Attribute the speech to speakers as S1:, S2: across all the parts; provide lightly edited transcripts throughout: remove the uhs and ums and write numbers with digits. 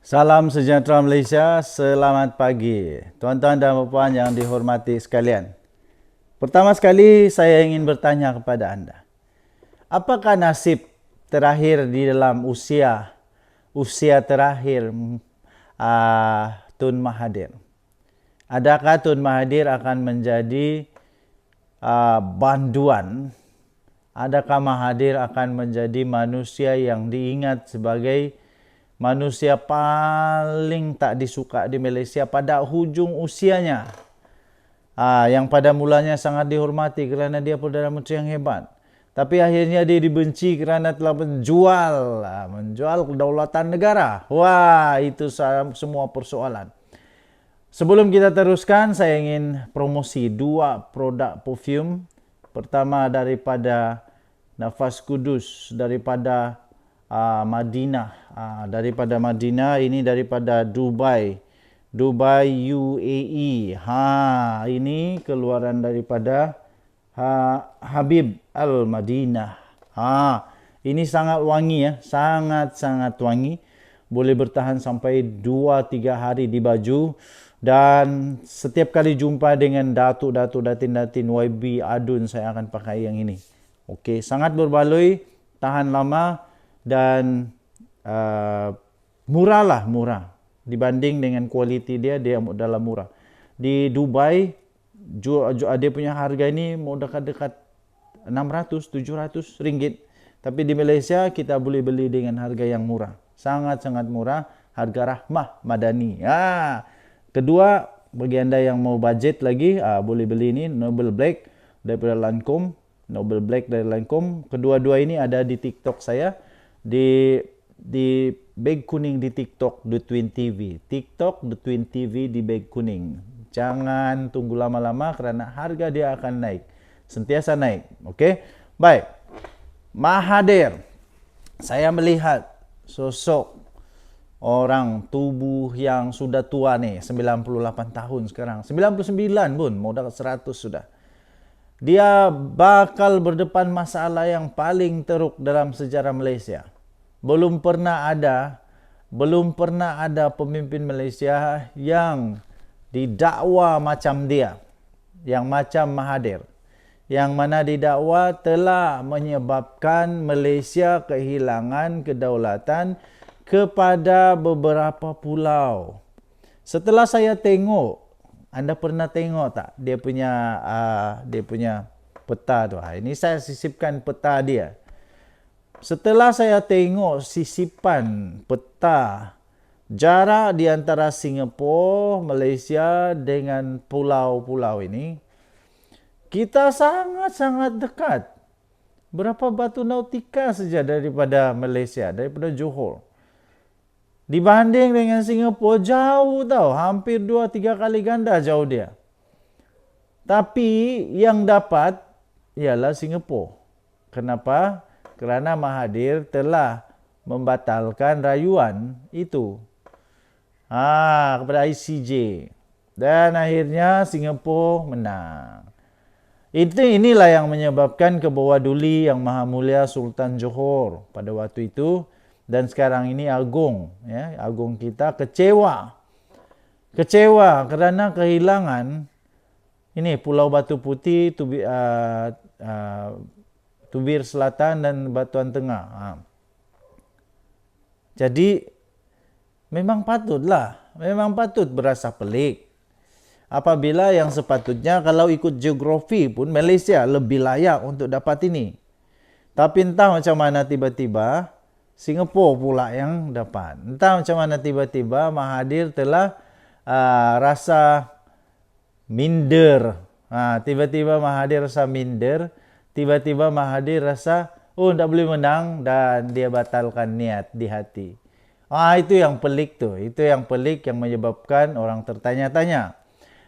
S1: Salam sejahtera Malaysia, selamat pagi. Tuan-tuan dan puan yang dihormati sekalian. Pertama sekali saya ingin bertanya kepada anda. Apakah nasib terakhir di dalam usia terakhir Tun Mahathir? Adakah Tun Mahathir akan menjadi banduan? Adakah Mahathir akan menjadi manusia yang diingat sebagai manusia paling tak disuka di Malaysia pada hujung usianya, yang pada mulanya sangat dihormati kerana dia Perdana Menteri yang hebat, tapi akhirnya dia dibenci kerana telah menjual kedaulatan negara. Wah, itu semua persoalan. Sebelum kita teruskan, saya ingin promosi 2 produk perfume. Pertama daripada Nafas Kudus, daripada Madinah, daripada Madinah, ini daripada Dubai UAE. Ini keluaran daripada Habib Al Madinah. Ini sangat wangi ya, sangat wangi. Boleh bertahan sampai 2-3 hari di baju. Dan setiap kali jumpa dengan datuk-datuk, datin-datin YB Adun, saya akan pakai yang ini. Okey, sangat berbaloi, tahan lama dan murah dibanding dengan kualiti dia dalam murah. Di Dubai dia punya harga ini mau dekat-dekat 600-700 ringgit, tapi di Malaysia kita boleh beli dengan harga yang murah, sangat-sangat murah, harga rahmah madani. Kedua, bagi anda yang mau budget lagi, boleh beli ini Noble Black daripada Lancome. Noble Black dari Lancome. Kedua-dua ini ada di TikTok saya, di beg kuning di TikTok The Twin TV. TikTok The Twin TV di beg kuning. Jangan tunggu lama-lama kerana harga dia akan naik. Sentiasa naik. Okey? Baik. Mahathir. Saya melihat sosok orang tubuh yang sudah tua nih, 98 tahun sekarang. 99 pun, mau dekat 100 sudah. Dia bakal berdepan masalah yang paling teruk dalam sejarah Malaysia. Belum pernah ada pemimpin Malaysia yang didakwa macam dia, yang macam Mahathir, yang mana didakwa telah menyebabkan Malaysia kehilangan kedaulatan kepada beberapa pulau. Setelah saya tengok, anda pernah tengok tak dia punya peta tu? Ini saya sisipkan peta dia. Setelah saya tengok sisipan peta jarak di antara Singapura, Malaysia dengan pulau-pulau ini, kita sangat-sangat dekat. Berapa batu nautika saja daripada Malaysia, daripada Johor. Dibanding dengan Singapura, jauh tau. Hampir 2-3 kali ganda jauh dia. Tapi yang dapat ialah Singapura. Kenapa? Kerana Mahathir telah membatalkan rayuan itu kepada ICJ. Dan akhirnya Singapura menang. Inilah yang menyebabkan kebawa duli Yang Maha Mulia Sultan Johor pada waktu itu. Dan sekarang ini agung kita kecewa kerana kehilangan ini Pulau Batu Putih, Tubir Selatan dan Batuan Tengah. Jadi memang patut berasa pelik apabila yang sepatutnya kalau ikut geografi pun Malaysia lebih layak untuk dapat ini. Tapi entah macam mana tiba-tiba Singapura pula yang dapat. Entah macam mana tiba-tiba Mahathir telah rasa minder. Tiba-tiba Mahathir rasa minder. Tiba-tiba Mahathir rasa, tak boleh menang dan dia batalkan niat di hati. Itu yang pelik tu. Itu yang pelik yang menyebabkan orang tertanya-tanya.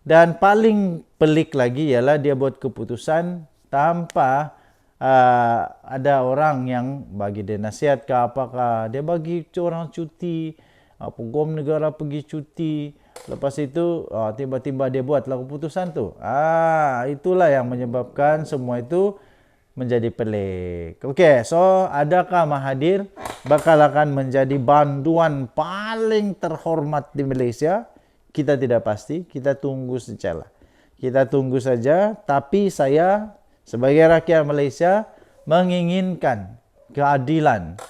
S1: Dan paling pelik lagi ialah dia buat keputusan tanpa ada orang yang bagi dia nasihat ke apakah. Dia bagi orang cuti, peguam negara pergi cuti. Lepas itu tiba-tiba dia buatlah keputusan tu. Itulah yang menyebabkan semua itu menjadi pelik. Oke, so adakah Mahathir bakal akan menjadi bantuan paling terhormat di Malaysia? Kita tidak pasti, kita tunggu sajalah. Kita tunggu saja, tapi saya sebagai rakyat Malaysia menginginkan keadilan,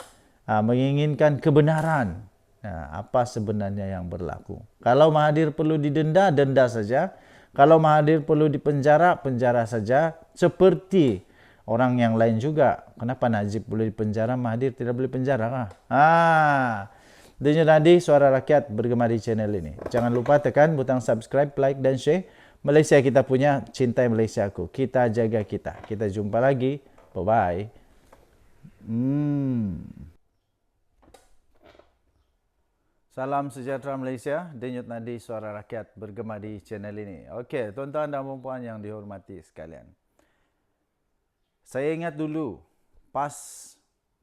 S1: menginginkan kebenaran. Nah, apa sebenarnya yang berlaku? Kalau Mahathir perlu didenda, denda saja. Kalau Mahathir perlu dipenjara, penjara saja. Seperti orang yang lain juga. Kenapa Najib boleh dipenjara, Mahathir tidak boleh penjara? Denyut nadi suara rakyat bergema di channel ini. Jangan lupa tekan butang subscribe, like dan share. Malaysia kita punya, cintai Malaysiaku. Kita jaga kita. Kita jumpa lagi. Bye-bye. Salam sejahtera Malaysia. Denyut nadi suara rakyat bergema di channel ini. Okey, tuan-tuan dan puan yang dihormati sekalian. Saya ingat dulu, pas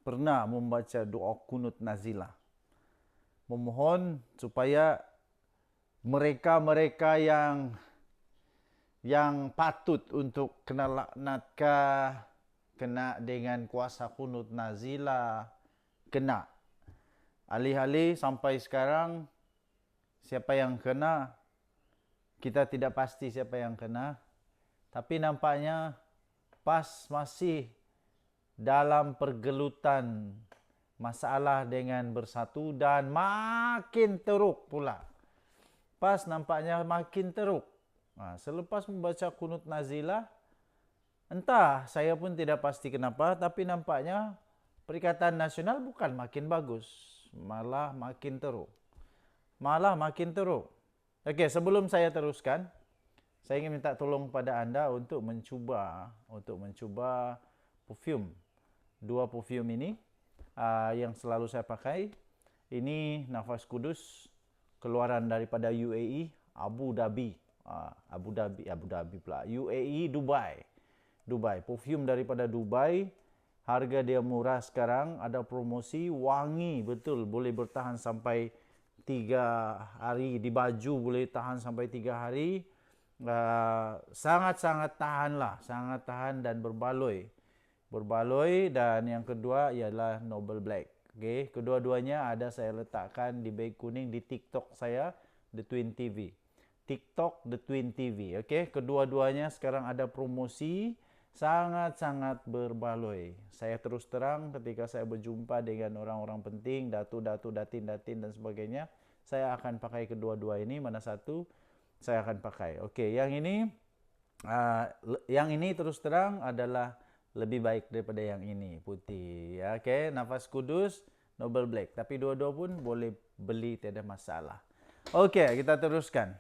S1: pernah membaca doa kunut nazilah. Memohon supaya mereka-mereka yang patut untuk kena laknatkah, kena dengan kuasa kunut nazilah, kena. Alih-alih sampai sekarang, siapa yang kena, kita tidak pasti siapa yang kena. Tapi nampaknya PAS masih dalam pergelutan masalah dengan Bersatu dan makin teruk pula. PAS nampaknya makin teruk. Selepas membaca kunut nazilah, entah saya pun tidak pasti kenapa, tapi nampaknya Perikatan Nasional bukan makin bagus, malah makin teruk. Okey, sebelum saya teruskan, saya ingin minta tolong pada anda untuk mencuba perfume. Dua perfume ini yang selalu saya pakai. Ini Nafas Kudus, keluaran daripada UAE, Abu Dhabi pula. UAE, Dubai. Perfume daripada Dubai. Harga dia murah sekarang, ada promosi, wangi betul, boleh bertahan sampai 3 hari, di baju boleh tahan sampai 3 hari. Sangat-sangat tahan dan berbaloi. Dan yang kedua ialah Noble Black. Okay. Kedua-duanya ada saya letakkan di beg kuning di TikTok saya, The Twin TV. TikTok The Twin TV. Okay. Kedua-duanya sekarang ada promosi, sangat-sangat berbaloi. Saya terus terang ketika saya berjumpa dengan orang-orang penting, datin dan sebagainya, saya akan pakai kedua-dua ini. Mana satu saya akan pakai. Okey, yang ini terus terang adalah lebih baik daripada yang ini, putih. Okey, Nafas Kudus, Noble Black. Tapi dua-dua pun boleh beli, tiada masalah. Okey, kita teruskan.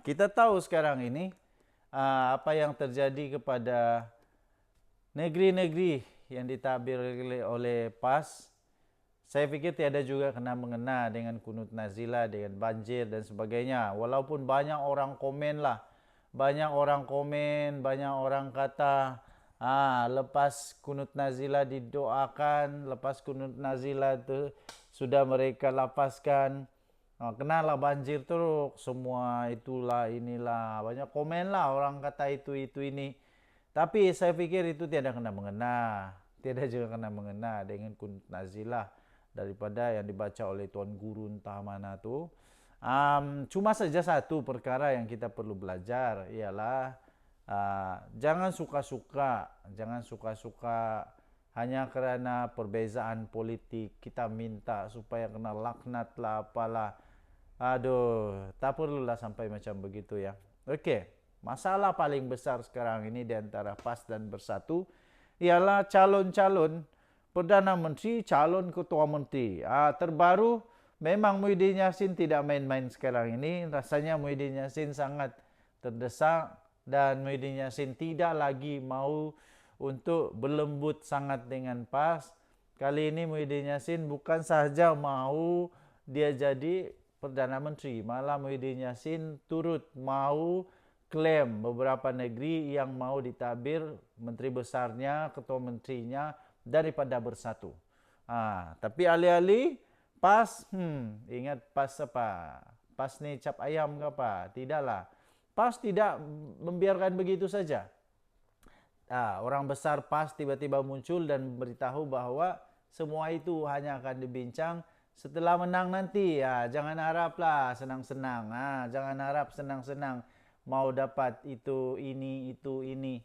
S1: Kita tahu sekarang ini apa yang terjadi kepada negeri-negeri yang ditabir oleh PAS. Saya fikir tiada juga kena mengena dengan kunut nazilah, dengan banjir dan sebagainya. Walaupun banyak orang komen, banyak orang kata lepas kunut nazilah didoakan, lepas kunut nazilah itu sudah mereka lapaskan, kenalah banjir teruk, semua itulah inilah, banyak komen orang kata itu ini. Tapi saya fikir itu tiada juga kena mengena dengan kunut nazilah daripada yang dibaca oleh Tuan Guru entah mana tu. Cuma saja satu perkara yang kita perlu belajar ialah jangan suka-suka hanya kerana perbezaan politik kita minta supaya kena laknat lah apalah. Aduh, tak perlulah sampai macam begitu ya. Okey, masalah paling besar sekarang ini di antara PAS dan Bersatu ialah calon-calon Perdana Menteri, calon Ketua Menteri. Terbaru, memang Muhyiddin Yassin tidak main-main sekarang ini. Rasanya Muhyiddin Yassin sangat terdesak dan Muhyiddin Yassin tidak lagi mau untuk berlembut sangat dengan PAS. Kali ini Muhyiddin Yassin bukan sahaja mau dia jadi Perdana Menteri, malah Muhyiddin Yassin turut mau klaim beberapa negeri yang mau ditabir menteri besarnya, ketua menterinya daripada Bersatu. Tapi alih-alih PAS, ingat PAS apa? PAS ni cap ayam ke apa? Tidaklah. PAS tidak membiarkan begitu saja. orang besar PAS tiba-tiba muncul dan beritahu bahwa semua itu hanya akan dibincang setelah menang nanti. Jangan haraplah senang-senang. Jangan harap senang-senang mau dapat itu, ini, itu, ini.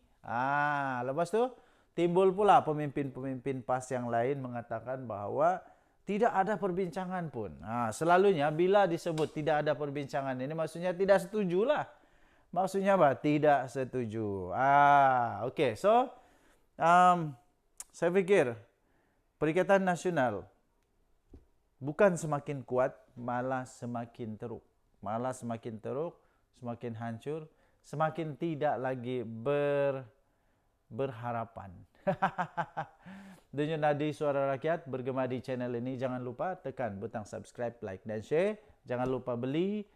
S1: Lepas tu timbul pula pemimpin-pemimpin PAS yang lain mengatakan bahwa tidak ada perbincangan pun. Selalunya bila disebut tidak ada perbincangan ini maksudnya tidak setuju lah. Maksudnya apa? Tidak setuju. Okay. So, saya fikir Perikatan Nasional bukan semakin kuat, malah semakin teruk. Malah semakin teruk, semakin hancur, semakin tidak lagi berharapan. Denyut Nadi Suara Rakyat bergema di channel ini. Jangan lupa tekan butang subscribe, like dan share. Jangan lupa beli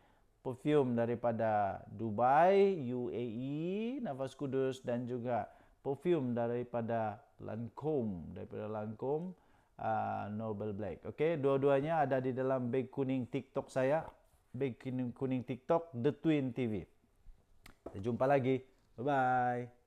S1: perfume daripada Dubai, UAE, Nafas Kudus dan juga perfume daripada Lancome, Noble Black. Okey, dua-duanya ada di dalam beg kuning TikTok saya. Beg kuning TikTok The Twin TV. Kita jumpa lagi. Bye bye.